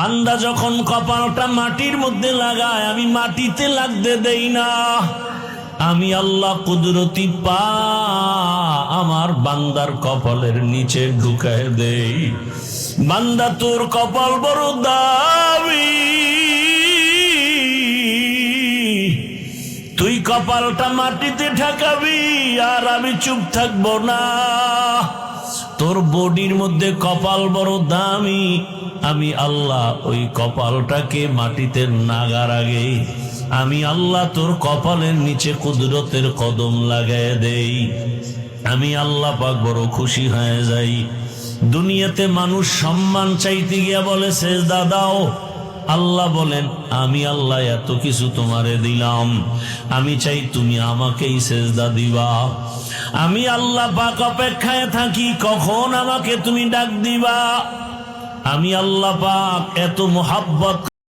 বান্দা যখন কপালটা মাটির মধ্যে লাগায় আমি মাটিতে লাগতে দেই না, আমি আল্লাহ কুদরতি পা আমার বান্দার কপালের নিচে ঢুকায় দেই। বান্দা তোর কপাল বড় দামি, তুই কপালটা মাটিতে ঠেকাবি আর আমি চুপ থাকবো না। তোর বডির মধ্যে কপাল বড় দামি, আমি আল্লাহ ওই কপালটাকে মাটিতে নাগার আগে আমি আল্লাহ তোর কপালের নিচে কুদরতের কদম লাগায় দেই। আমি আল্লাহ পাক বড় খুশি হয়ে যাই। দুনিয়াতে মানুষ সম্মান চাইতে গিয়া বলে সেজদা দাও, আল্লাহ বলেন আমি আল্লাহ এত কিছু তোমারে দিলাম, আমি চাই তুমি আমাকেই সেজদা দিবা। আমি আল্লাহ পাক অপেক্ষায় থাকি কখন আমাকে তুমি ডাক দিবা। আমি আল্লাহ পাক এত মোহাব্বত